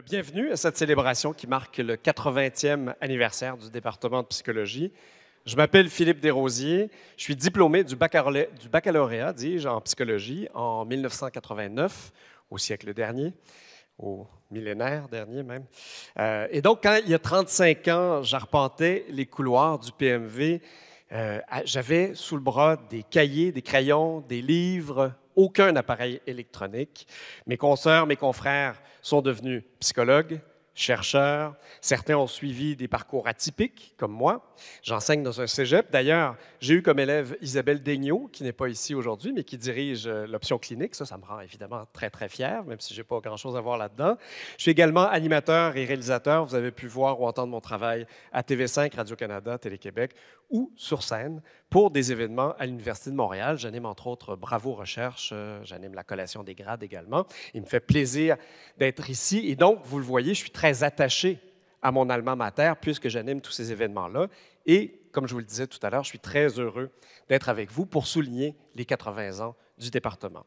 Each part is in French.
Bienvenue à cette célébration qui marque le 80e anniversaire du département de psychologie. Je m'appelle Philippe Desrosiers. Je suis diplômé du baccalauréat, dis-je, en psychologie en 1989, au siècle dernier, au millénaire dernier même. Et donc, quand il y a 35 ans, j'arpentais les couloirs du PMV, j'avais sous le bras des cahiers, des crayons, des livres, aucun appareil électronique. Mes consoeurs, mes confrères sont devenus psychologues, chercheurs. Certains ont suivi des parcours atypiques, comme moi. J'enseigne dans un cégep. D'ailleurs, j'ai eu comme élève Isabelle Daigneault, qui n'est pas ici aujourd'hui, mais qui dirige l'option clinique. Ça me rend évidemment très, très fier, même si je n'ai pas grand-chose à voir là-dedans. Je suis également animateur et réalisateur. Vous avez pu voir ou entendre mon travail à TV5, Radio-Canada, Télé-Québec ou sur scène pour des événements à l'Université de Montréal. J'anime entre autres Bravo Recherche, j'anime la collation des grades également. Il me fait plaisir d'être ici et donc, vous le voyez, je suis très attaché à mon alma mater puisque j'anime tous ces événements-là. Et comme je vous le disais tout à l'heure, je suis très heureux d'être avec vous pour souligner les 80 ans du département.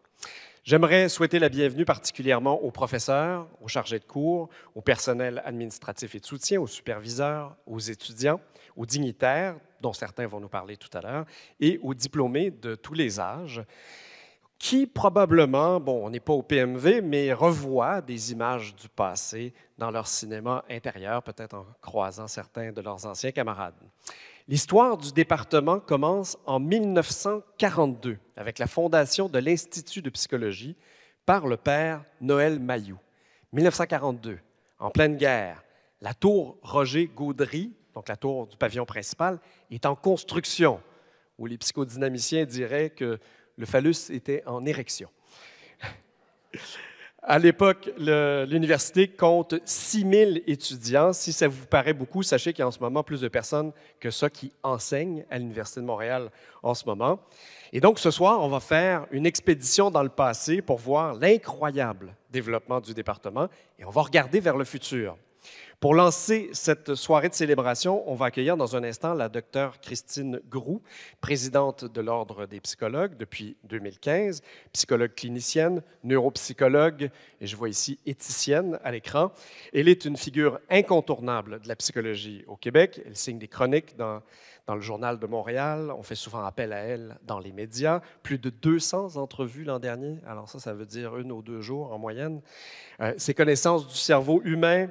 J'aimerais souhaiter la bienvenue particulièrement aux professeurs, aux chargés de cours, au personnel administratif et de soutien, aux superviseurs, aux étudiants, aux dignitaires, dont certains vont nous parler tout à l'heure, et aux diplômés de tous les âges, qui probablement, on n'est pas au PMV, mais revoient des images du passé dans leur cinéma intérieur, peut-être en croisant certains de leurs anciens camarades. L'histoire du département commence en 1942 avec la fondation de l'Institut de psychologie par le père Noël Mailloux. 1942, en pleine guerre, la tour Roger-Gaudry, donc la tour du pavillon principal, est en construction, où les psychodynamiciens diraient que le phallus était en érection. À l'époque, l'université compte 6 000 étudiants. Si ça vous paraît beaucoup, sachez qu'il y a en ce moment plus de personnes que ça qui enseignent à l'Université de Montréal en ce moment. Et donc, ce soir, on va faire une expédition dans le passé pour voir l'incroyable développement du département et on va regarder vers le futur. Pour lancer cette soirée de célébration, on va accueillir dans un instant la docteure Christine Groux, présidente de l'Ordre des psychologues depuis 2015, psychologue clinicienne, neuropsychologue, et je vois ici éthicienne à l'écran. Elle est une figure incontournable de la psychologie au Québec. Elle signe des chroniques dans le Journal de Montréal. On fait souvent appel à elle dans les médias. Plus de 200 entrevues l'an dernier. Alors ça veut dire 1 ou 2 jours en moyenne. Ses connaissances du cerveau humain,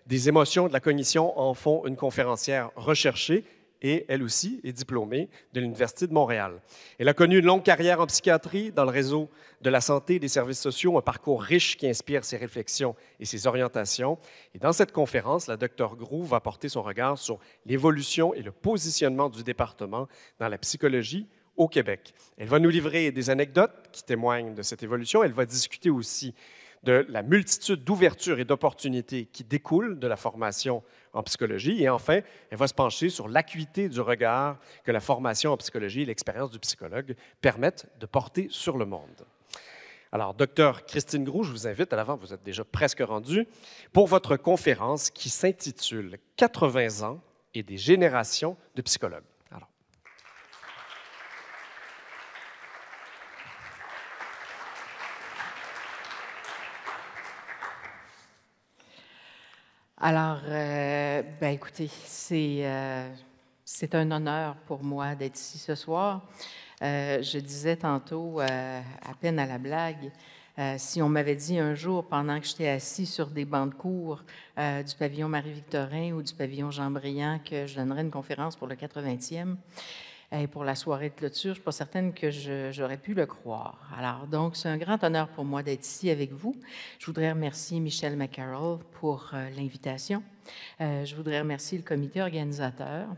des émotions, de la cognition en font une conférencière recherchée et elle aussi est diplômée de l'Université de Montréal. Elle a connu une longue carrière en psychiatrie dans le réseau de la santé et des services sociaux, un parcours riche qui inspire ses réflexions et ses orientations. Et dans cette conférence, la Dr Groux va porter son regard sur l'évolution et le positionnement du département dans la psychologie au Québec. Elle va nous livrer des anecdotes qui témoignent de cette évolution. Elle va discuter aussi de la multitude d'ouvertures et d'opportunités qui découlent de la formation en psychologie. Et enfin, elle va se pencher sur l'acuité du regard que la formation en psychologie et l'expérience du psychologue permettent de porter sur le monde. Alors, docteur Christine Groux, je vous invite à l'avant, vous êtes déjà presque rendu, pour votre conférence qui s'intitule « 80 ans et des générations de psychologues ». Alors, écoutez, c'est un honneur pour moi d'être ici ce soir. Je disais tantôt, à peine à la blague, si on m'avait dit un jour, pendant que j'étais assis sur des bancs de cours du pavillon Marie-Victorin ou du pavillon Jean-Brillant, que je donnerais une conférence pour le 80e, et pour la soirée de clôture, je ne suis pas certaine que j'aurais pu le croire. Alors, donc, c'est un grand honneur pour moi d'être ici avec vous. Je voudrais remercier Michelle McCarroll pour l'invitation. Je voudrais remercier le comité organisateur.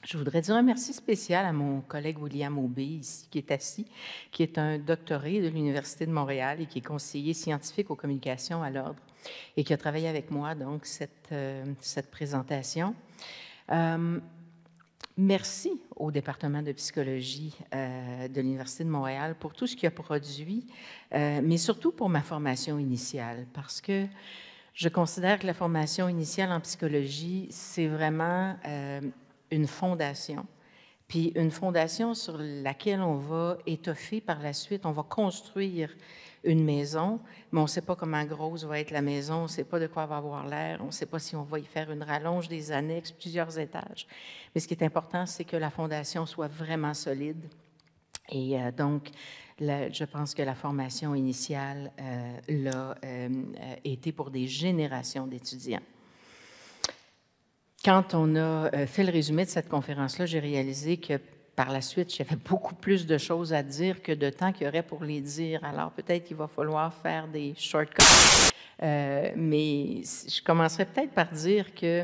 Je voudrais dire un merci spécial à mon collègue William Aubé, ici, qui est assis, qui est un doctoré de l'Université de Montréal et qui est conseiller scientifique aux communications à l'Ordre et qui a travaillé avec moi, donc, cette présentation. Merci au département de psychologie de l'Université de Montréal pour tout ce qu'il a produit, mais surtout pour ma formation initiale, parce que je considère que la formation initiale en psychologie, c'est vraiment une fondation. puis une fondation sur laquelle on va étoffer par la suite, on va construire une maison, mais on ne sait pas comment grosse va être la maison, on ne sait pas de quoi va avoir l'air, on ne sait pas si on va y faire une rallonge, des annexes, plusieurs étages. Mais ce qui est important, c'est que la fondation soit vraiment solide. Et donc, je pense que la formation initiale l'a été pour des générations d'étudiants. Quand on a fait le résumé de cette conférence-là, j'ai réalisé que par la suite, j'avais beaucoup plus de choses à dire que de temps qu'il y aurait pour les dire. Alors, peut-être qu'il va falloir faire des shortcuts. Mais je commencerai peut-être par dire que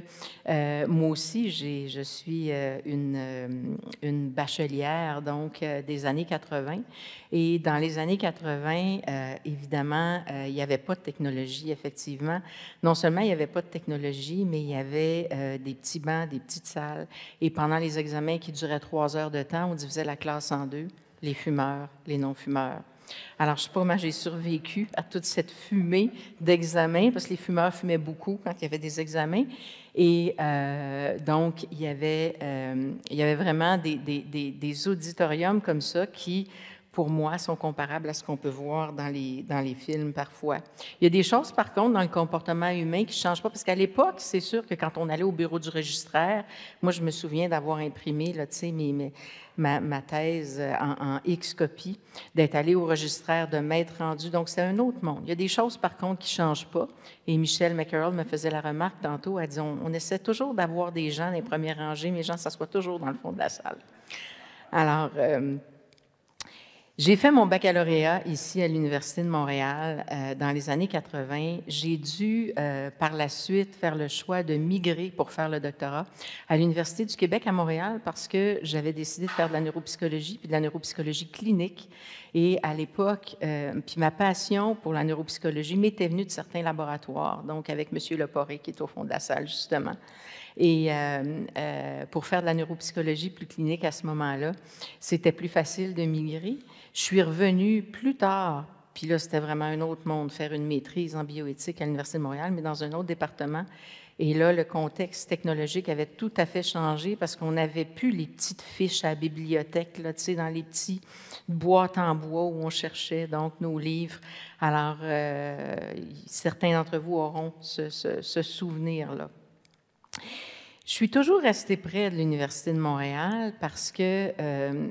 moi aussi, je suis une bachelière, donc des années 80. Et dans les années 80, évidemment, il n'y avait pas de technologie, effectivement. Non seulement il n'y avait pas de technologie, mais il y avait des petits bancs, des petites salles. Et pendant les examens qui duraient 3 heures de temps, on divisait la classe en deux, les fumeurs, les non-fumeurs. Alors, je ne sais pas comment j'ai survécu à toute cette fumée d'examens, parce que les fumeurs fumaient beaucoup quand il y avait des examens. Et donc, il y avait vraiment des auditoriums comme ça qui, pour moi, sont comparables à ce qu'on peut voir dans les films parfois. Il y a des choses, par contre, dans le comportement humain qui ne changent pas, parce qu'à l'époque, c'est sûr que quand on allait au bureau du registraire, moi, je me souviens d'avoir imprimé, là, tu sais, ma thèse en X copies, d'être allé au registraire, de m'être rendu. Donc, c'est un autre monde. Il y a des choses, par contre, qui ne changent pas. Et Michelle McCarroll me faisait la remarque tantôt. Elle dit, on essaie toujours d'avoir des gens dans les premières rangées, mais les gens s'assoient toujours dans le fond de la salle. Alors, j'ai fait mon baccalauréat ici à l'Université de Montréal dans les années 80. J'ai dû, par la suite, faire le choix de migrer pour faire le doctorat à l'Université du Québec à Montréal parce que j'avais décidé de faire de la neuropsychologie puis de la neuropsychologie clinique. Et à l'époque, puis ma passion pour la neuropsychologie m'était venue de certains laboratoires, donc avec M. Leporé qui est au fond de la salle, justement. Et pour faire de la neuropsychologie plus clinique à ce moment-là, c'était plus facile de migrer. Je suis revenue plus tard, puis là, c'était vraiment un autre monde, faire une maîtrise en bioéthique à l'Université de Montréal, mais dans un autre département. Et là, le contexte technologique avait tout à fait changé parce qu'on n'avait plus les petites fiches à la bibliothèque, là, tu sais, dans les petits boîtes en bois où on cherchait donc nos livres. Alors, certains d'entre vous auront ce souvenir-là. Je suis toujours restée près de l'Université de Montréal parce que,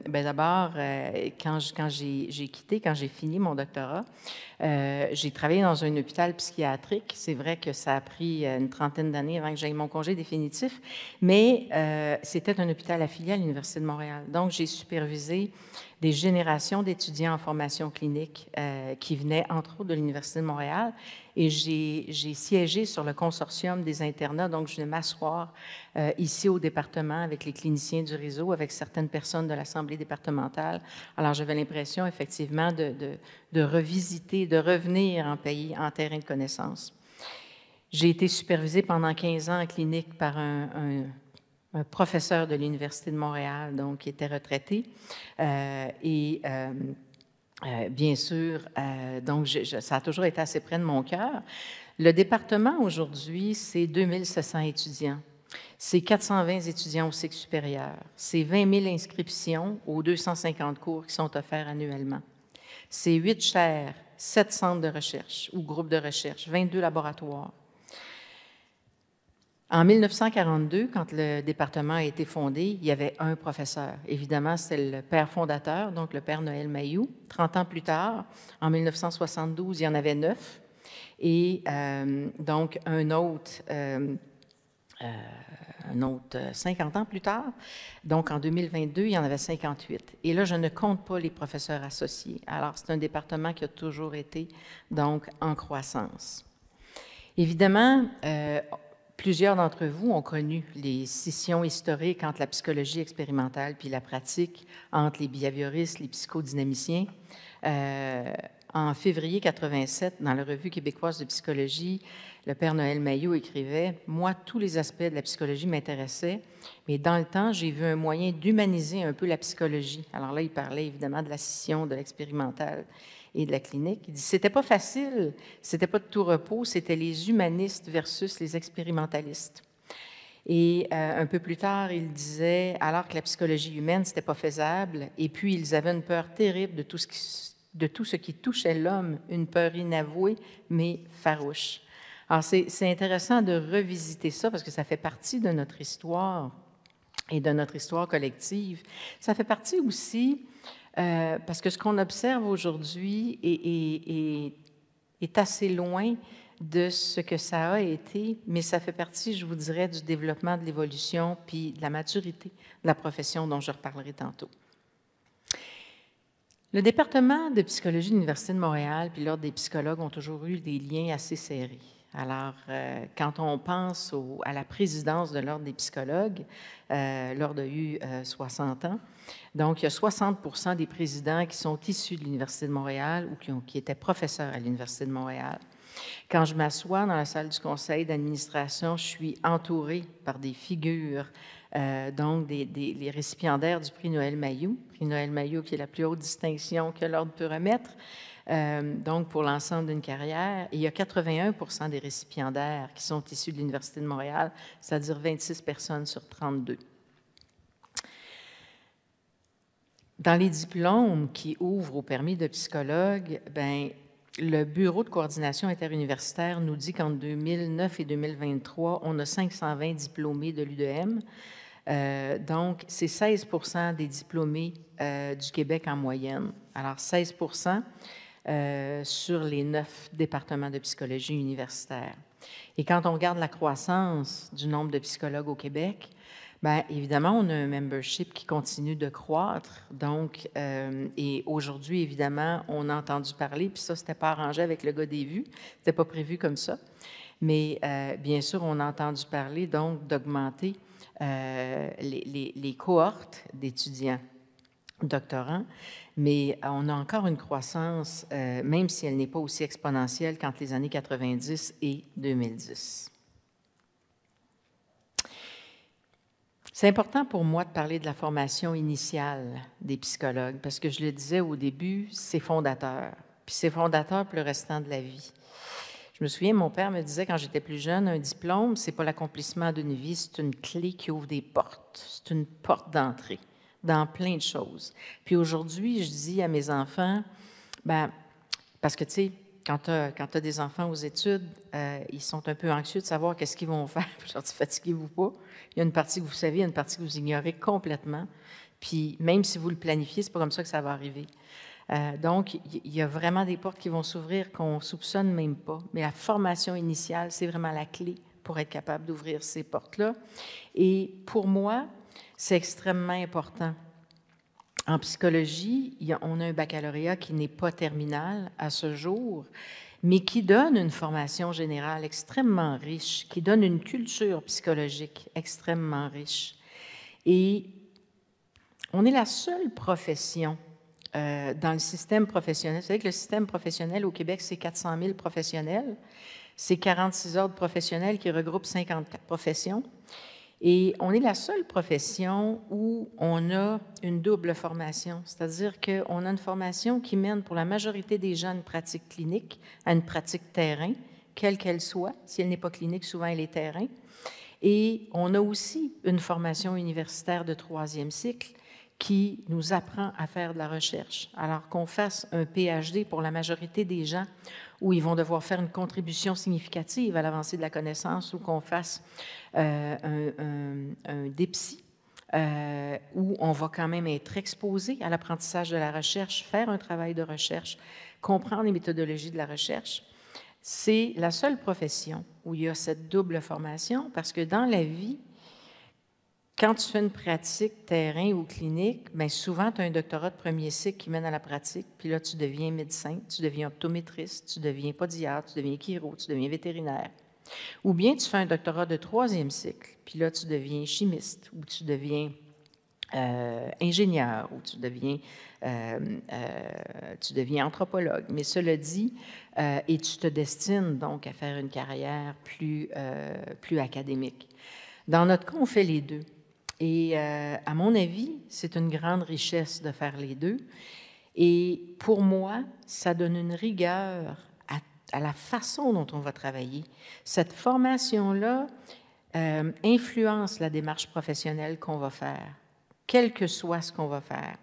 d'abord, quand j'ai fini mon doctorat, j'ai travaillé dans un hôpital psychiatrique. C'est vrai que ça a pris une trentaine d'années avant que j'aie mon congé définitif, mais c'était un hôpital affilié à l'Université de Montréal. Donc, j'ai supervisé des générations d'étudiants en formation clinique qui venaient, entre autres, de l'Université de Montréal. Et j'ai siégé sur le consortium des internats, donc je venais m'asseoir ici au département avec les cliniciens du réseau, avec certaines personnes de l'Assemblée départementale. Alors, j'avais l'impression, effectivement, de revisiter, de revenir en pays, en terrain de connaissance. J'ai été supervisée pendant 15 ans en clinique par un professeur de l'Université de Montréal, donc qui était retraité. Bien sûr, donc ça a toujours été assez près de mon cœur. Le département aujourd'hui, c'est 2700 étudiants. C'est 420 étudiants au cycle supérieur. C'est 20 000 inscriptions aux 250 cours qui sont offerts annuellement. C'est 8 chaires, 7 centres de recherche ou groupes de recherche, 22 laboratoires. En 1942, quand le département a été fondé, il y avait un professeur. Évidemment, c'était le père fondateur, donc le père Noël Mailloux. 30 ans plus tard, en 1972, il y en avait 9. Et donc, un autre 50 ans plus tard, donc en 2022, il y en avait 58. Et là, je ne compte pas les professeurs associés. Alors, c'est un département qui a toujours été, donc, en croissance. Évidemment, plusieurs d'entre vous ont connu les scissions historiques entre la psychologie expérimentale puis la pratique, entre les behavioristes, les psychodynamiciens. En février 87, dans la Revue québécoise de psychologie, le père Noël Mailloux écrivait « Moi, tous les aspects de la psychologie m'intéressaient, mais dans le temps, j'ai vu un moyen d'humaniser un peu la psychologie. » Alors là, il parlait évidemment de la scission de l'expérimental et de la clinique. Il dit, c'était pas facile, c'était pas de tout repos, c'était les humanistes versus les expérimentalistes. Et un peu plus tard, il disait, alors que la psychologie humaine, ce n'était pas faisable, et puis ils avaient une peur terrible de tout ce qui touchait l'homme, une peur inavouée, mais farouche. Alors, c'est intéressant de revisiter ça parce que ça fait partie de notre histoire et de notre histoire collective. Ça fait partie aussi parce que ce qu'on observe aujourd'hui est assez loin de ce que ça a été, mais ça fait partie, je vous dirais, du développement de l'évolution puis de la maturité de la profession dont je reparlerai tantôt. Le département de psychologie de l'Université de Montréal puis l'Ordre des psychologues ont toujours eu des liens assez serrés. Alors, quand on pense à la présidence de l'Ordre des psychologues, l'Ordre a eu 60 ans. Donc, il y a 60% des présidents qui sont issus de l'Université de Montréal ou qui étaient professeurs à l'Université de Montréal. Quand je m'assois dans la salle du conseil d'administration, je suis entourée par des figures, donc les récipiendaires du prix Noël Mailloux. Prix Noël Mailloux qui est la plus haute distinction que l'Ordre peut remettre, donc pour l'ensemble d'une carrière. Et il y a 81% des récipiendaires qui sont issus de l'Université de Montréal, c'est-à-dire 26 personnes sur 32. Dans les diplômes qui ouvrent au permis de psychologue, bien, le Bureau de coordination interuniversitaire nous dit qu'en 2009 et 2023, on a 520 diplômés de l'UDM. Donc, c'est 16% des diplômés du Québec en moyenne. Alors, 16% sur les 9 départements de psychologie universitaire. Et quand on regarde la croissance du nombre de psychologues au Québec, bien, évidemment, on a un membership qui continue de croître. Donc, et aujourd'hui, évidemment, on a entendu parler, puis ça, c'était pas arrangé avec le gars des vues, c'était pas prévu comme ça. Mais bien sûr, on a entendu parler donc d'augmenter les cohortes d'étudiants doctorants, mais on a encore une croissance, même si elle n'est pas aussi exponentielle qu'entre les années 90 et 2010. C'est important pour moi de parler de la formation initiale des psychologues, parce que je le disais au début, c'est fondateur, puis c'est fondateur pour le restant de la vie. Je me souviens, mon père me disait quand j'étais plus jeune, un diplôme, c'est pas l'accomplissement d'une vie, c'est une clé qui ouvre des portes, c'est une porte d'entrée dans plein de choses. Puis aujourd'hui, je dis à mes enfants, ben, parce que tu sais, quand tu as des enfants aux études, ils sont un peu anxieux de savoir qu'est-ce qu'ils vont faire. Je leur dis, fatiguez-vous pas. Il y a une partie que vous savez, il y a une partie que vous ignorez complètement. Puis même si vous le planifiez, c'est pas comme ça que ça va arriver. Donc, il y a vraiment des portes qui vont s'ouvrir qu'on soupçonne même pas. Mais la formation initiale, c'est vraiment la clé pour être capable d'ouvrir ces portes-là. Et pour moi, c'est extrêmement important. En psychologie, on a un baccalauréat qui n'est pas terminal à ce jour, mais qui donne une formation générale extrêmement riche, qui donne une culture psychologique extrêmement riche. Et on est la seule profession dans le système professionnel. Vous savez que le système professionnel au Québec, c'est 400 000 professionnels. C'est 46 ordres professionnels qui regroupent 54 professions. Et on est la seule profession où on a une double formation, c'est-à-dire qu'on a une formation qui mène pour la majorité des gens une pratique clinique à une pratique terrain, quelle qu'elle soit. Si elle n'est pas clinique, souvent elle est terrain. Et on a aussi une formation universitaire de 3e cycle qui nous apprend à faire de la recherche. Alors qu'on fasse un PhD pour la majorité des gens, où ils vont devoir faire une contribution significative à l'avancée de la connaissance, ou qu'on fasse un DEPSI, où on va quand même être exposé à l'apprentissage de la recherche, faire un travail de recherche, comprendre les méthodologies de la recherche. C'est la seule profession où il y a cette double formation, parce que dans la vie, quand tu fais une pratique terrain ou clinique, bien souvent, tu as un doctorat de 1er cycle qui mène à la pratique, puis là, tu deviens médecin, tu deviens optométriste, tu deviens podiatre, tu deviens chiro, tu deviens vétérinaire. Ou bien tu fais un doctorat de 3e cycle, puis là, tu deviens chimiste, ou tu deviens ingénieur, ou tu deviens anthropologue. Mais cela dit, et tu te destines donc à faire une carrière plus académique. Dans notre cas, on fait les deux. Et à mon avis, c'est une grande richesse de faire les deux. Et pour moi, ça donne une rigueur à la façon dont on va travailler. Cette formation-là, influence la démarche professionnelle qu'on va faire, quel que soit ce qu'on va faire.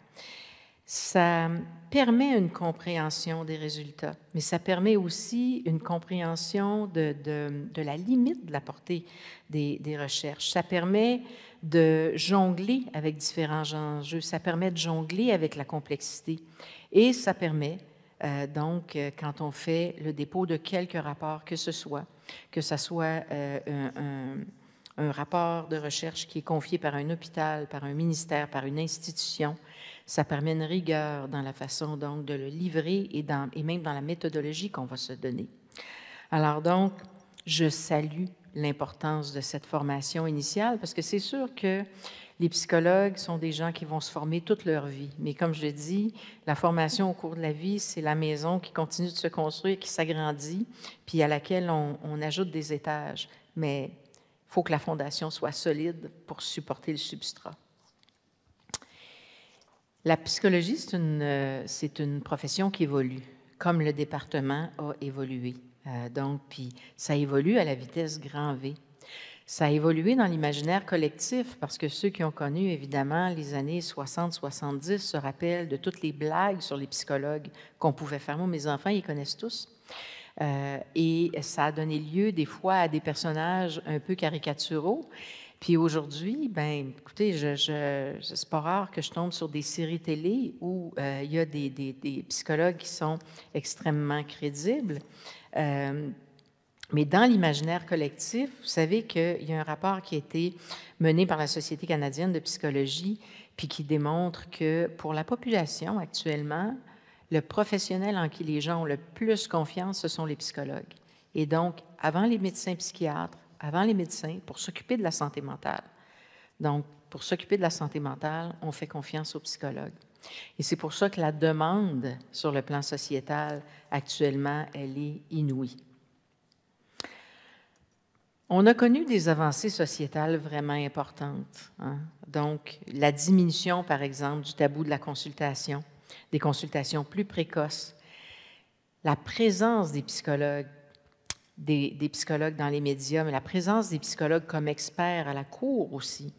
Ça permet une compréhension des résultats, mais ça permet aussi une compréhension de la limite de la portée des recherches. Ça permet de jongler avec différents enjeux, ça permet de jongler avec la complexité et ça permet donc, quand on fait le dépôt de quelques rapports, que ce soit un rapport de recherche qui est confié par un hôpital, par un ministère, par une institution, ça permet une rigueur dans la façon donc de le livrer et même dans la méthodologie qu'on va se donner. Alors donc, je salue l'importance de cette formation initiale parce que c'est sûr que les psychologues sont des gens qui vont se former toute leur vie. Mais comme je dis, la formation au cours de la vie, c'est la maison qui continue de se construire, qui s'agrandit, puis à laquelle on ajoute des étages. Mais il faut que la fondation soit solide pour supporter le substrat. La psychologie, c'est une profession qui évolue, comme le département a évolué. Donc, puis ça évolue à la vitesse grand V. Ça a évolué dans l'imaginaire collectif parce que ceux qui ont connu, évidemment, les années 60-70 se rappellent de toutes les blagues sur les psychologues qu'on pouvait faire. Moi, mes enfants, ils connaissent tous. Et ça a donné lieu, des fois, à des personnages un peu caricaturaux. Puis aujourd'hui, ben, écoutez, c'est pas rare que je tombe sur des séries télé où il y a des psychologues qui sont extrêmement crédibles. Mais dans l'imaginaire collectif, vous savez qu'il y a un rapport qui a été mené par la Société canadienne de psychologie, puis qui démontre que pour la population actuellement, le professionnel en qui les gens ont le plus confiance, ce sont les psychologues. Et donc, avant les médecins psychiatres, avant les médecins, pour s'occuper de la santé mentale. Donc, pour s'occuper de la santé mentale, on fait confiance aux psychologues. Et c'est pour ça que la demande sur le plan sociétal, actuellement, elle est inouïe. On a connu des avancées sociétales vraiment importantes. Hein? Donc, la diminution, par exemple, du tabou de la consultation, des consultations plus précoces, la présence des psychologues dans les médias, mais la présence des psychologues comme experts à la cour aussi.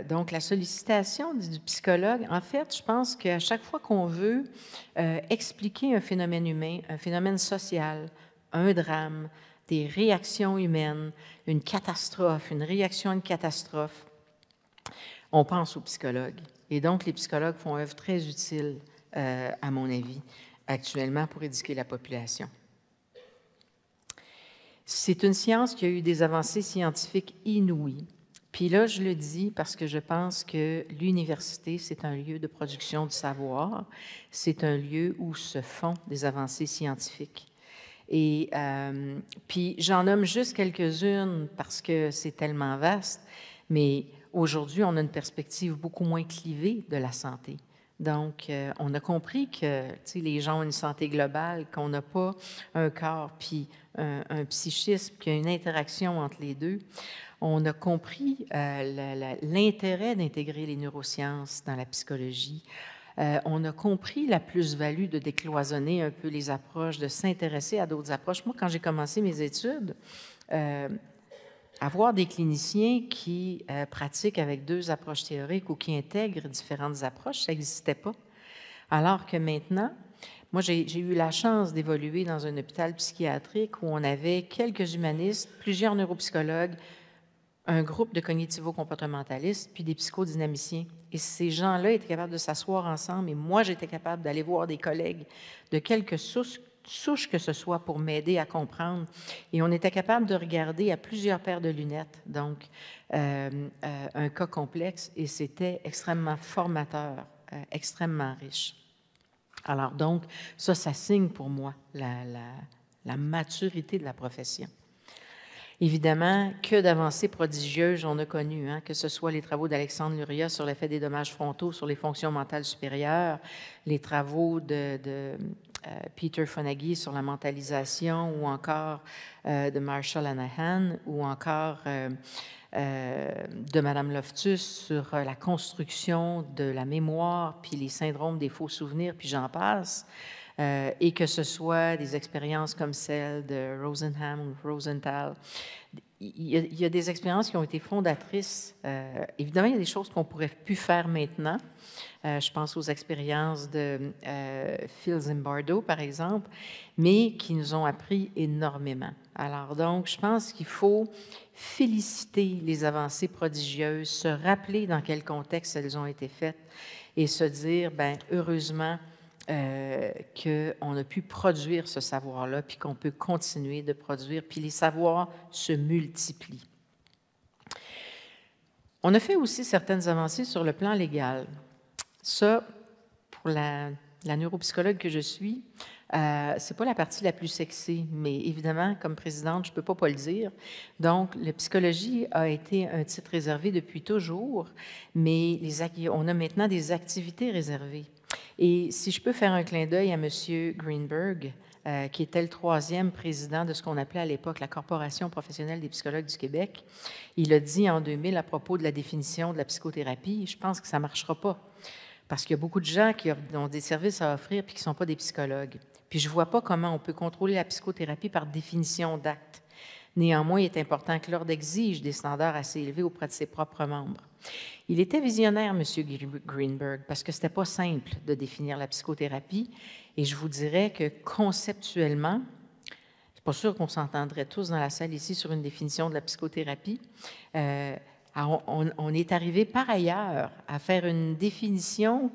Donc, la sollicitation du psychologue, en fait, je pense qu'à chaque fois qu'on veut expliquer un phénomène humain, un phénomène social, un drame, des réactions humaines, une catastrophe, une réaction à une catastrophe, on pense aux psychologues. Et donc, les psychologues font œuvre très utile, à mon avis, actuellement pour éduquer la population. C'est une science qui a eu des avancées scientifiques inouïes. Puis là, je le dis parce que je pense que l'université, c'est un lieu de production de savoir, c'est un lieu où se font des avancées scientifiques. Et puis, j'en nomme juste quelques-unes parce que c'est tellement vaste, mais aujourd'hui, on a une perspective beaucoup moins clivée de la santé. Donc, on a compris que les gens ont une santé globale, qu'on n'a pas un corps puis un psychisme, qu'il y a une interaction entre les deux. On a compris l'intérêt d'intégrer les neurosciences dans la psychologie. On a compris la plus-value de décloisonner un peu les approches, de s'intéresser à d'autres approches. Moi, quand j'ai commencé mes études, avoir des cliniciens qui pratiquent avec deux approches théoriques ou qui intègrent différentes approches, ça n'existait pas. Alors que maintenant, moi, j'ai eu la chance d'évoluer dans un hôpital psychiatrique où on avait quelques humanistes, plusieurs neuropsychologues, un groupe de cognitivo-comportementalistes, puis des psychodynamiciens. Et ces gens-là étaient capables de s'asseoir ensemble, et moi, j'étais capable d'aller voir des collègues de quelque souche que ce soit pour m'aider à comprendre. Et on était capable de regarder à plusieurs paires de lunettes, donc un cas complexe, et c'était extrêmement formateur, extrêmement riche. Alors donc, ça signe pour moi la maturité de la profession. Évidemment, que d'avancées prodigieuses on a connues, hein, que ce soit les travaux d'Alexandre Luria sur l'effet des dommages frontaux sur les fonctions mentales supérieures, les travaux de Peter Fonagy sur la mentalisation, ou encore de Marshall Hanahan, ou encore de Mme Loftus sur la construction de la mémoire, puis les syndromes des faux souvenirs, puis j'en passe, et que ce soit des expériences comme celle de Rosenham ou Rosenthal. Il y a des expériences qui ont été fondatrices. Évidemment, il y a des choses qu'on pourrait plus faire maintenant. Je pense aux expériences de Phil Zimbardo, par exemple, mais qui nous ont appris énormément. Alors donc, je pense qu'il faut féliciter les avancées prodigieuses, se rappeler dans quel contexte elles ont été faites et se dire, bien, heureusement, qu'on a pu produire ce savoir-là, puis qu'on peut continuer de produire, puis les savoirs se multiplient. On a fait aussi certaines avancées sur le plan légal. Ça, pour la neuropsychologue que je suis, c'est pas la partie la plus sexy, mais évidemment, comme présidente, je peux pas le dire. Donc, la psychologie a été un titre réservé depuis toujours, mais on a maintenant des activités réservées. Et si je peux faire un clin d'œil à M. Greenberg, qui était le 3e président de ce qu'on appelait à l'époque la Corporation professionnelle des psychologues du Québec, il a dit en 2000 à propos de la définition de la psychothérapie, je pense que ça ne marchera pas, parce qu'il y a beaucoup de gens qui ont des services à offrir puis qui ne sont pas des psychologues. Puis je ne vois pas comment on peut contrôler la psychothérapie par définition d'acte. Néanmoins, il est important que l'Ordre exige des standards assez élevés auprès de ses propres membres. Il était visionnaire, M. Greenberg, parce que ce n'était pas simple de définir la psychothérapie. Et je vous dirais que conceptuellement, je ne suis pas sûre qu'on s'entendrait tous dans la salle ici sur une définition de la psychothérapie. On est arrivé par ailleurs à faire une définition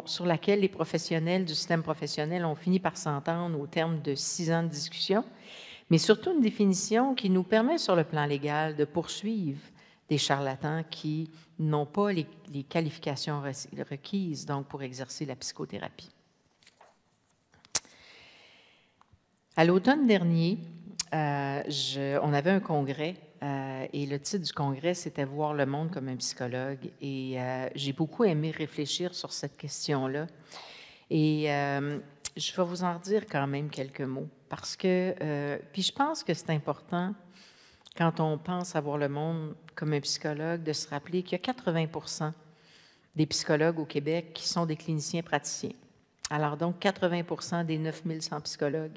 sur laquelle les professionnels du système professionnel ont fini par s'entendre au terme de 6 ans de discussion, mais surtout une définition qui nous permet sur le plan légal de poursuivre des charlatans qui n'ont pas les qualifications requises donc pour exercer la psychothérapie. À l'automne dernier, on avait un congrès et le titre du congrès, c'était « Voir le monde comme un psychologue ». Et j'ai beaucoup aimé réfléchir sur cette question-là. Et je vais vous en dire quand même quelques mots parce que, puis je pense que c'est important quand on pense à voir le monde comme un psychologue, de se rappeler qu'il y a 80% des psychologues au Québec qui sont des cliniciens praticiens. Alors donc, 80% des 9100 psychologues,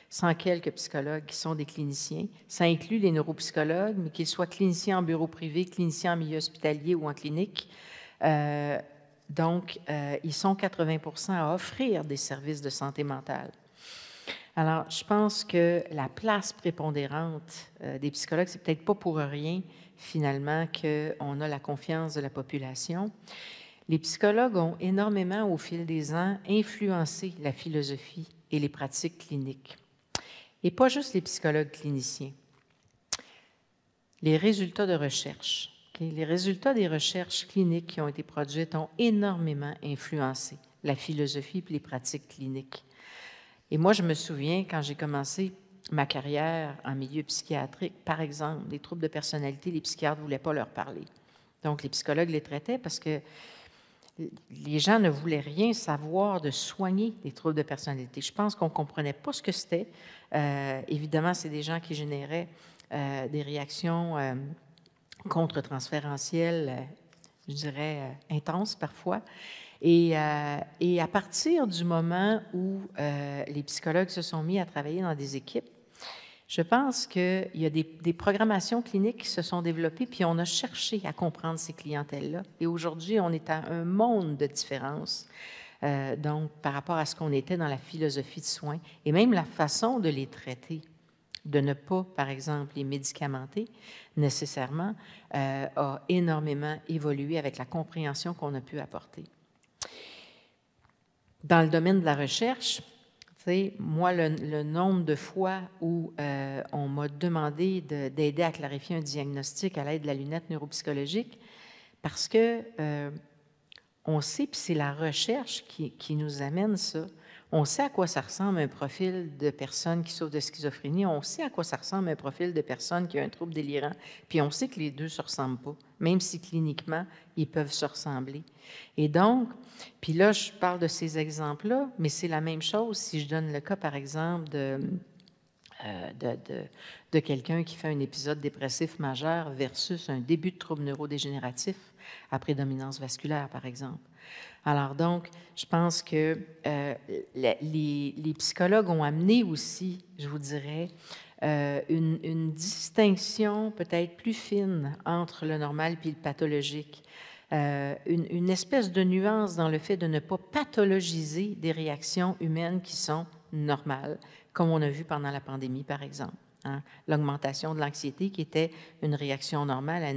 100 quelques psychologues qui sont des cliniciens. Ça inclut les neuropsychologues, mais qu'ils soient cliniciens en bureau privé, cliniciens en milieu hospitalier ou en clinique. Donc, ils sont 80% à offrir des services de santé mentale. Alors, je pense que la place prépondérante des psychologues, c'est peut-être pas pour rien, finalement, qu'on a la confiance de la population. Les psychologues ont énormément, au fil des ans, influencé la philosophie et les pratiques cliniques. Et pas juste les psychologues cliniciens. Les résultats de recherche, les résultats des recherches cliniques qui ont été produites ont énormément influencé la philosophie et les pratiques cliniques. Et moi, je me souviens, quand j'ai commencé ma carrière en milieu psychiatrique, par exemple, des troubles de personnalité, les psychiatres ne voulaient pas leur parler. Donc, les psychologues les traitaient parce que les gens ne voulaient rien savoir de soigner des troubles de personnalité. Je pense qu'on ne comprenait pas ce que c'était. Évidemment, c'est des gens qui généraient des réactions contre-transférentielles, je dirais, intenses parfois. Et à partir du moment où les psychologues se sont mis à travailler dans des équipes, je pense qu'il y a des programmations cliniques qui se sont développées, puis on a cherché à comprendre ces clientèles-là. Et aujourd'hui, on est à un monde de différence, donc par rapport à ce qu'on était dans la philosophie de soins, et même la façon de les traiter, de ne pas, par exemple, les médicamenter nécessairement, a énormément évolué avec la compréhension qu'on a pu apporter. Dans le domaine de la recherche, moi, le nombre de fois où on m'a demandé d'aider à clarifier un diagnostic à l'aide de la lunette neuropsychologique, parce que on sait, puis c'est la recherche qui nous amène ça, on sait à quoi ça ressemble un profil de personne qui souffre de schizophrénie, on sait à quoi ça ressemble un profil de personne qui a un trouble délirant, puis on sait que les deux ne se ressemblent pas, même si cliniquement, ils peuvent se ressembler. Et donc, puis là, je parle de ces exemples-là, mais c'est la même chose si je donne le cas, par exemple, de de quelqu'un qui fait un épisode dépressif majeur versus un début de trouble neurodégénératif à prédominance vasculaire, par exemple. Alors donc, je pense que les psychologues ont amené aussi, je vous dirais, une distinction peut-être plus fine entre le normal et le pathologique. Une espèce de nuance dans le fait de ne pas pathologiser des réactions humaines qui sont normales, comme on a vu pendant la pandémie, par exemple. Hein? L'augmentation de l'anxiété qui était une réaction normale à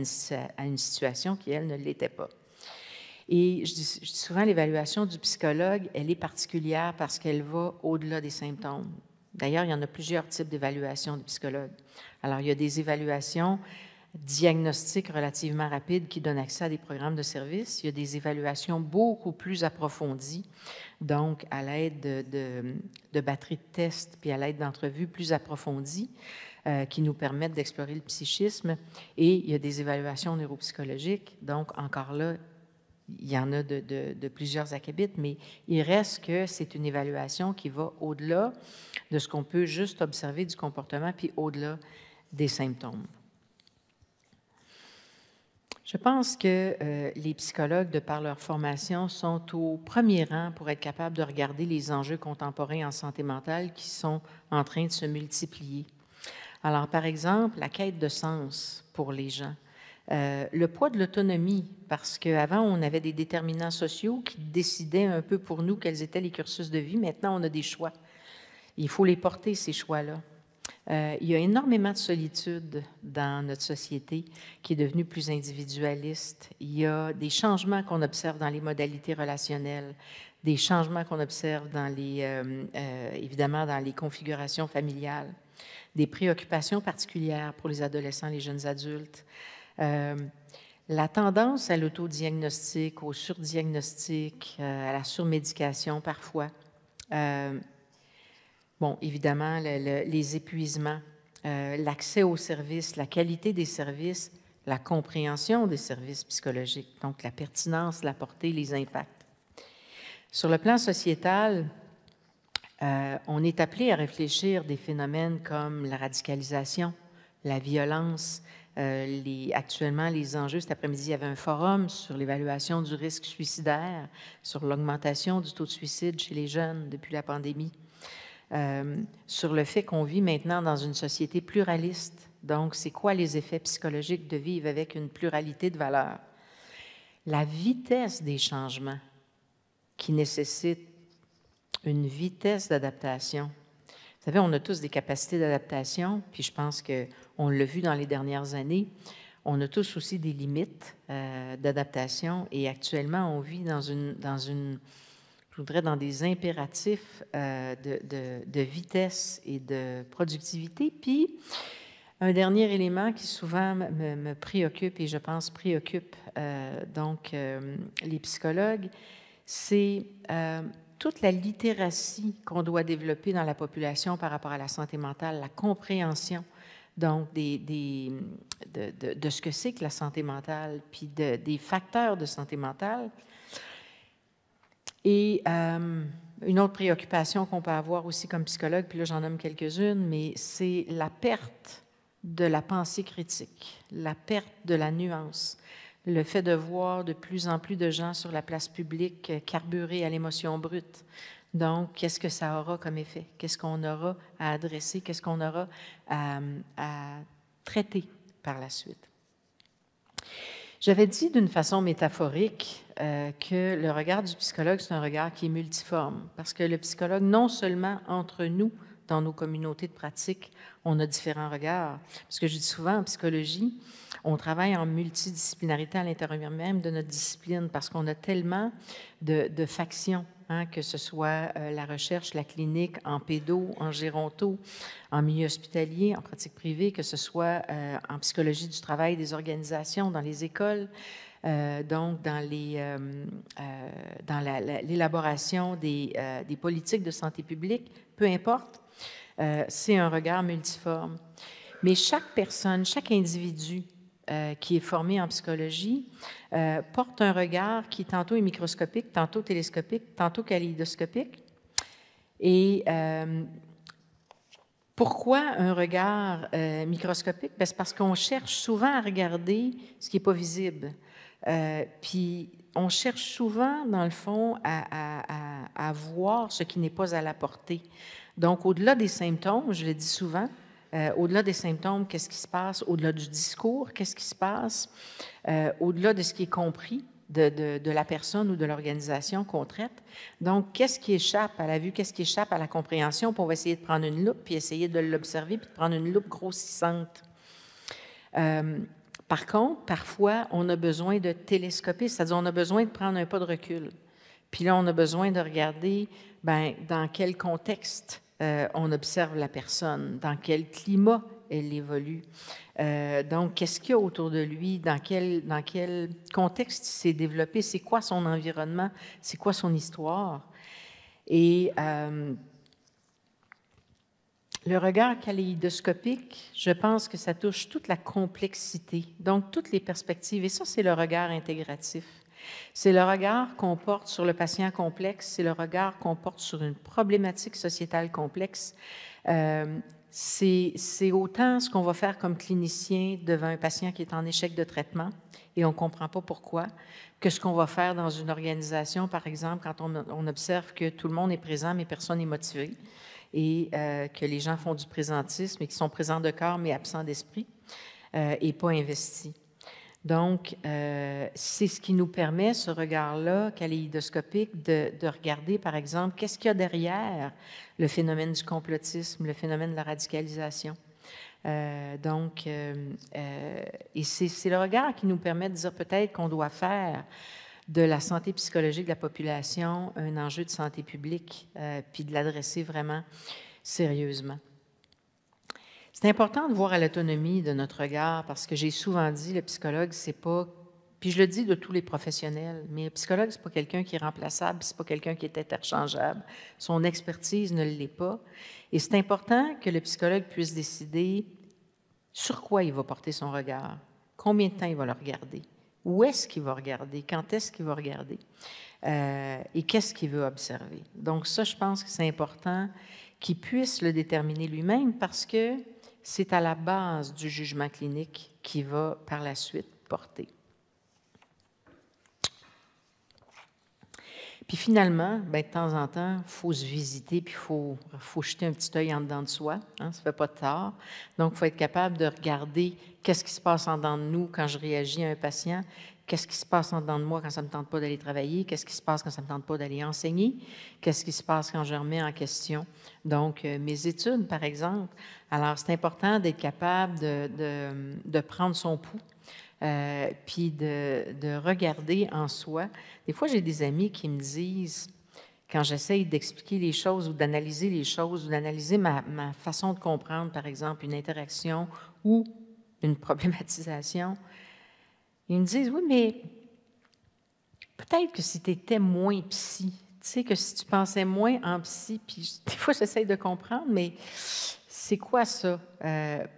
une situation qui, elle, ne l'était pas. Et je dis souvent, l'évaluation du psychologue, elle est particulière parce qu'elle va au-delà des symptômes. D'ailleurs, il y en a plusieurs types d'évaluations du psychologue. Alors, il y a des évaluations diagnostiques relativement rapides qui donnent accès à des programmes de services. Il y a des évaluations beaucoup plus approfondies, donc à l'aide de batteries de tests puis à l'aide d'entrevues plus approfondies qui nous permettent d'explorer le psychisme. Et il y a des évaluations neuropsychologiques. Donc, encore là, il y en a de plusieurs acabits, mais il reste que c'est une évaluation qui va au-delà de ce qu'on peut juste observer du comportement, puis au-delà des symptômes. Je pense que les psychologues, de par leur formation, sont au premier rang pour être capables de regarder les enjeux contemporains en santé mentale qui sont en train de se multiplier. Alors, par exemple, la quête de sens pour les gens. Le poids de l'autonomie, parce qu'avant, on avait des déterminants sociaux qui décidaient un peu pour nous quels étaient les cursus de vie. Maintenant, on a des choix. Il faut les porter, ces choix-là. Il y a énormément de solitude dans notre société qui est devenue plus individualiste. Il y a des changements qu'on observe dans les modalités relationnelles, des changements qu'on observe dans évidemment dans les configurations familiales, des préoccupations particulières pour les adolescents et les jeunes adultes. La tendance à l'autodiagnostic, au surdiagnostic, à la surmédication parfois. Bon, évidemment, les épuisements, l'accès aux services, la qualité des services, la compréhension des services psychologiques, donc la pertinence, la portée, les impacts. Sur le plan sociétal, on est appelé à réfléchir des phénomènes comme la radicalisation, la violence. Actuellement, les enjeux, cet après-midi, il y avait un forum sur l'évaluation du risque suicidaire, sur l'augmentation du taux de suicide chez les jeunes depuis la pandémie, sur le fait qu'on vit maintenant dans une société pluraliste. Donc, c'est quoi les effets psychologiques de vivre avec une pluralité de valeurs? La vitesse des changements qui nécessite une vitesse d'adaptation. Vous savez, on a tous des capacités d'adaptation, puis je pense qu'on l'a vu dans les dernières années. On a tous aussi des limites d'adaptation et actuellement, on vit dans des impératifs de vitesse et de productivité. Puis, un dernier élément qui souvent me préoccupe et je pense préoccupe les psychologues, c'est toute la littératie qu'on doit développer dans la population par rapport à la santé mentale, la compréhension donc de ce que c'est que la santé mentale, puis des facteurs de santé mentale. Et une autre préoccupation qu'on peut avoir aussi comme psychologue, puis là j'en nomme quelques-unes, mais c'est la perte de la pensée critique, la perte de la nuance, le fait de voir de plus en plus de gens sur la place publique carburés à l'émotion brute. Donc, qu'est-ce que ça aura comme effet? Qu'est-ce qu'on aura à adresser? Qu'est-ce qu'on aura à traiter par la suite? J'avais dit d'une façon métaphorique que le regard du psychologue, c'est un regard qui est multiforme, parce que le psychologue, non seulement entre nous, dans nos communautés de pratique, on a différents regards. Parce que je dis souvent, en psychologie, on travaille en multidisciplinarité à l'intérieur même de notre discipline, parce qu'on a tellement de factions, hein, que ce soit la recherche, la clinique, en pédo, en géronto, en milieu hospitalier, en pratique privée, que ce soit en psychologie du travail, des organisations, dans les écoles, donc dans l'élaboration des politiques de santé publique, peu importe, c'est un regard multiforme. Mais chaque personne, chaque individu qui est formé en psychologie porte un regard qui tantôt est microscopique, tantôt télescopique, tantôt kaléidoscopique. Et Pourquoi un regard microscopique? Bien, c'est parce qu'on cherche souvent à regarder ce qui n'est pas visible. Puis on cherche souvent, dans le fond, à voir ce qui n'est pas à la portée. Donc, au-delà des symptômes, je le dis souvent, au-delà des symptômes, qu'est-ce qui se passe? Au-delà du discours, qu'est-ce qui se passe? Au-delà de ce qui est compris de la personne ou de l'organisation qu'on traite. Donc, qu'est-ce qui échappe à la vue? Qu'est-ce qui échappe à la compréhension? Puis on va essayer de prendre une loupe, puis essayer de l'observer, puis de prendre une loupe grossissante. Par contre, parfois, on a besoin de télescoper, c'est-à-dire on a besoin de prendre un pas de recul. Puis là, on a besoin de regarder dans quel contexte on observe la personne, dans quel climat elle évolue. Donc, qu'est-ce qu'il y a autour de lui, dans quel contexte il s'est développé, c'est quoi son environnement, c'est quoi son histoire. Et le regard kaléidoscopique, je pense que ça touche toute la complexité, donc toutes les perspectives. Et ça, c'est le regard intégratif. C'est le regard qu'on porte sur le patient complexe, c'est le regard qu'on porte sur une problématique sociétale complexe. C'est autant ce qu'on va faire comme clinicien devant un patient qui est en échec de traitement et on ne comprend pas pourquoi, que ce qu'on va faire dans une organisation, par exemple, quand on observe que tout le monde est présent mais personne n'est motivé et que les gens font du présentisme et qui sont présents de corps mais absents d'esprit et pas investis. Donc, c'est ce qui nous permet, ce regard-là kaléidoscopique, de regarder, par exemple, qu'est-ce qu'il y a derrière le phénomène du complotisme, le phénomène de la radicalisation. Et c'est le regard qui nous permet de dire peut-être qu'on doit faire de la santé psychologique de la population un enjeu de santé publique, puis de l'adresser vraiment sérieusement. C'est important de voir à l'autonomie de notre regard parce que j'ai souvent dit, le psychologue, c'est pas, puis je le dis de tous les professionnels, mais le psychologue, c'est pas quelqu'un qui est remplaçable, c'est pas quelqu'un qui est interchangeable. Son expertise ne l'est pas. Et c'est important que le psychologue puisse décider sur quoi il va porter son regard, combien de temps il va le regarder, où est-ce qu'il va regarder, quand est-ce qu'il va regarder et qu'est-ce qu'il veut observer. Donc ça, je pense que c'est important qu'il puisse le déterminer lui-même parce que c'est à la base du jugement clinique qui va par la suite porter. Puis finalement, de temps en temps, il faut se visiter, puis il faut jeter un petit œil en dedans de soi. Hein, ça ne fait pas de tort. Donc, il faut être capable de regarder qu'est-ce qui se passe en dedans de nous quand je réagis à un patient, qu'est-ce qui se passe en dedans de moi quand ça ne me tente pas d'aller travailler, qu'est-ce qui se passe quand ça ne me tente pas d'aller enseigner, qu'est-ce qui se passe quand je remets en question, donc, mes études, par exemple. Alors, c'est important d'être capable de prendre son pouls. Puis de regarder en soi. Des fois, j'ai des amis qui me disent, quand j'essaye d'expliquer les choses ou d'analyser les choses ou d'analyser ma façon de comprendre, par exemple, une interaction ou une problématisation, ils me disent, oui, mais peut-être que si tu étais moins psy, tu sais, que si tu pensais moins en psy, puis des fois, j'essaye de comprendre, mais c'est quoi ça,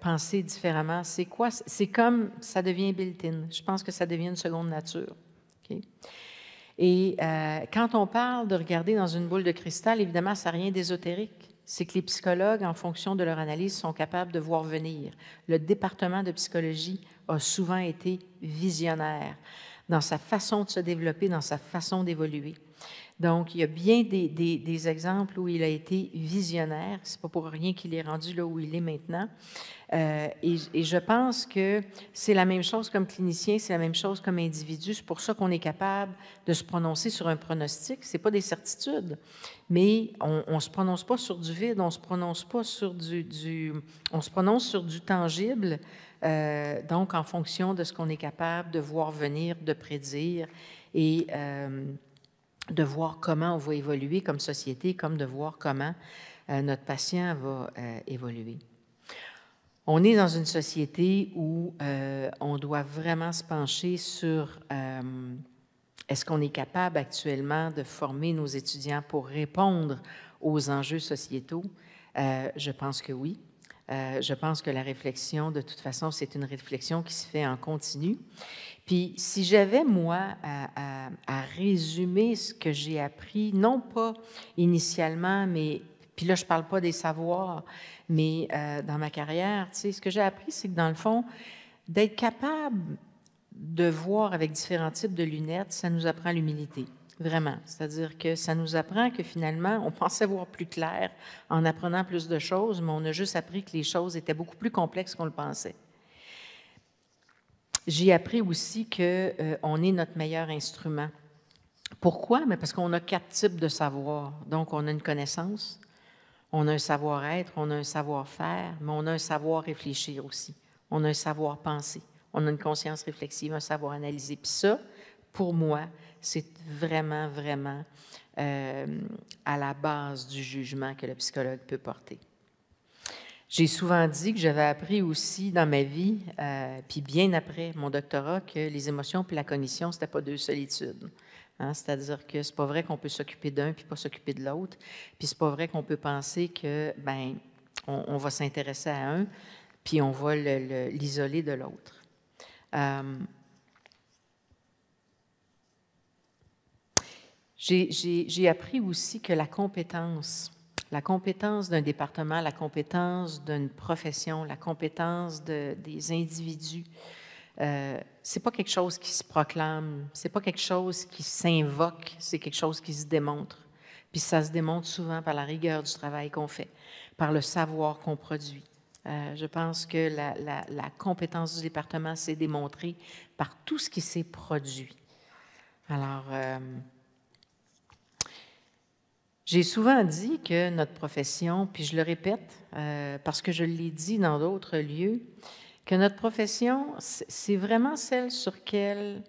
penser différemment? C'est quoi? C'est comme ça devient built-in. Je pense que ça devient une seconde nature. Okay? Et quand on parle de regarder dans une boule de cristal, évidemment, ça n'a rien d'ésotérique. C'est que les psychologues, en fonction de leur analyse, sont capables de voir venir. Le département de psychologie a souvent été visionnaire dans sa façon de se développer, dans sa façon d'évoluer. Donc, il y a bien des exemples où il a été visionnaire. Ce n'est pas pour rien qu'il est rendu là où il est maintenant. Et je pense que c'est la même chose comme clinicien, c'est la même chose comme individu. C'est pour ça qu'on est capable de se prononcer sur un pronostic. Ce n'est pas des certitudes, mais on ne se prononce pas sur du vide, on se prononce pas sur on se prononce sur du tangible, donc en fonction de ce qu'on est capable de voir venir, de prédire et de voir comment on va évoluer comme société, comme de voir comment notre patient va évoluer. On est dans une société où on doit vraiment se pencher sur est-ce qu'on est capable actuellement de former nos étudiants pour répondre aux enjeux sociétaux? Je pense que oui. Je pense que la réflexion, de toute façon, c'est une réflexion qui se fait en continu. Puis, si j'avais, moi, à résumer ce que j'ai appris, non pas initialement, mais Puis là, je ne parle pas des savoirs, mais dans ma carrière, tu sais, ce que j'ai appris, c'est que dans le fond, d'être capable de voir avec différents types de lunettes, ça nous apprend l'humilité, vraiment. C'est-à-dire que ça nous apprend que finalement, on pensait voir plus clair en apprenant plus de choses, mais on a juste appris que les choses étaient beaucoup plus complexes qu'on le pensait. J'ai appris aussi qu'on est notre meilleur instrument. Pourquoi? Mais parce qu'on a 4 types de savoir. Donc, on a une connaissance, on a un savoir-être, on a un savoir-faire, mais on a un savoir réfléchir aussi. On a un savoir penser. On a une conscience réflexive, un savoir analyser. Puis ça, pour moi, c'est vraiment, vraiment à la base du jugement que le psychologue peut porter. J'ai souvent dit que j'avais appris aussi dans ma vie, puis bien après mon doctorat, que les émotions puis la cognition, ce n'était pas 2 solitudes. Hein? C'est-à-dire que c'est pas vrai qu'on peut s'occuper d'un puis pas s'occuper de l'autre. Puis c'est pas vrai qu'on peut penser que, ben, on va s'intéresser à un, puis on va l'isoler de l'autre. J'ai appris aussi que la compétence d'un département, la compétence d'une profession, la compétence des individus, c'est pas quelque chose qui se proclame, c'est pas quelque chose qui s'invoque, c'est quelque chose qui se démontre. Puis ça se démontre souvent par la rigueur du travail qu'on fait, par le savoir qu'on produit. Je pense que la compétence du département s'est démontrée par tout ce qui s'est produit. Alors, j'ai souvent dit que notre profession, puis je le répète parce que je l'ai dit dans d'autres lieux, que notre profession, c'est vraiment celle sur laquelle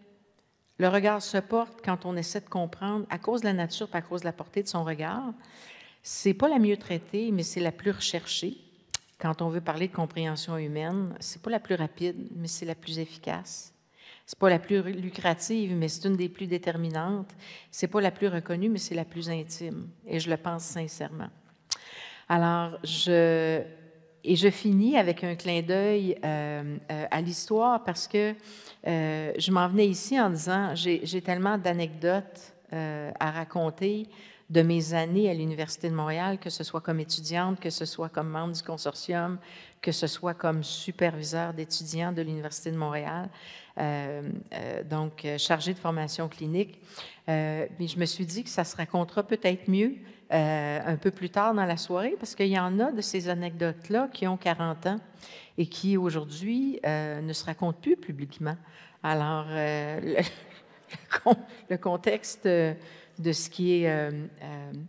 le regard se porte quand on essaie de comprendre, à cause de la nature, puis à cause de la portée de son regard. C'est pas la mieux traitée, mais c'est la plus recherchée. Quand on veut parler de compréhension humaine, c'est pas la plus rapide, mais c'est la plus efficace. C'est pas la plus lucrative, mais c'est une des plus déterminantes. C'est pas la plus reconnue, mais c'est la plus intime. Et je le pense sincèrement. Alors, je finis avec un clin d'œil à l'histoire parce que je m'en venais ici en disant, j'ai tellement d'anecdotes à raconter de mes années à l'Université de Montréal, que ce soit comme étudiante, que ce soit comme membre du consortium, que ce soit comme superviseur d'étudiants de l'Université de Montréal, donc chargée de formation clinique. Mais je me suis dit que ça se racontera peut-être mieux un peu plus tard dans la soirée, parce qu'il y en a de ces anecdotes-là qui ont 40 ans et qui, aujourd'hui, ne se racontent plus publiquement. Alors, le contexte de ce qui est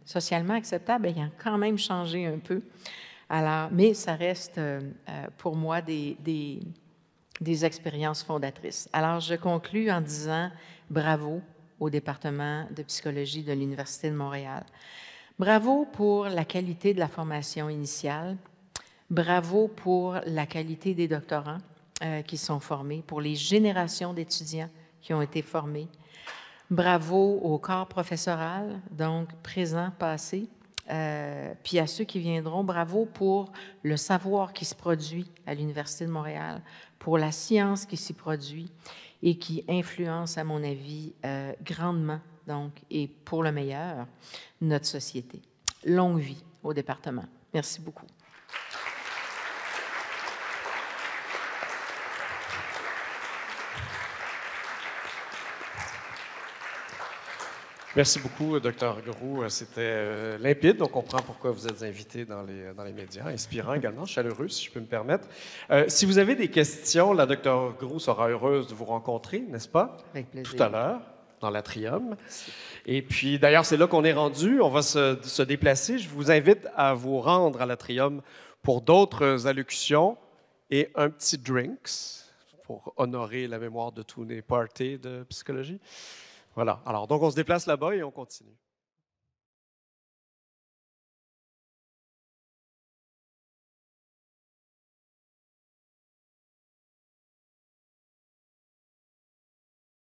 socialement acceptable, bien, il a quand même changé un peu. Alors, mais ça reste pour moi des expériences fondatrices. Alors, je conclus en disant bravo au département de psychologie de l'Université de Montréal. Bravo pour la qualité de la formation initiale. Bravo pour la qualité des doctorants qui sont formés, pour les générations d'étudiants qui ont été formés. Bravo au corps professoral, donc présent, passé, puis à ceux qui viendront. Bravo pour le savoir qui se produit à l'Université de Montréal, pour la science qui s'y produit et qui influence, à mon avis, grandement, donc, et pour le meilleur, notre société. Longue vie au département. Merci beaucoup. Merci beaucoup, Dr. Groux. C'était limpide. On comprend pourquoi vous êtes invité dans les médias. Inspirant également, chaleureux, si je peux me permettre. Si vous avez des questions, la Dr. Groux sera heureuse de vous rencontrer, n'est-ce pas? Avec plaisir. Tout à l'heure, dans l'atrium. Et puis, d'ailleurs, c'est là qu'on est rendu. On va se déplacer. Je vous invite à vous rendre à l'atrium pour d'autres allocutions et un petit drinks pour honorer la mémoire de tous les parties de psychologie. Voilà. Alors, donc, on se déplace là-bas et on continue.